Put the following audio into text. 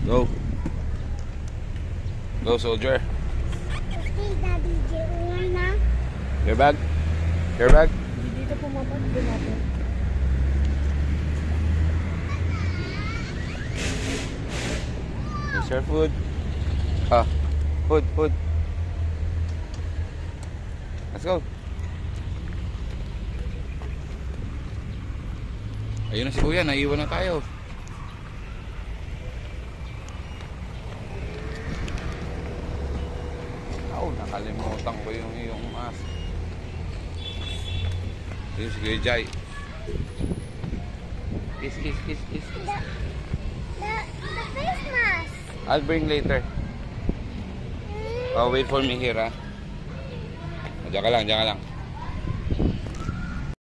Go. Go, soldier. Okay, Daddy J. Uwan na. Your bag. Your bag. Dito pumapagod natin. Here's your food. Ah, food, food. Let's go. Ayun na si Kuya, naiwan na tayo. Nakalimutan ko yung iyong mask. Ayun si Kuya Jai. Kiss, kiss, kiss, kiss. The face mask. I'll bring later. Oh, wait for me here, ha. Diyan ka lang, diyan ka lang.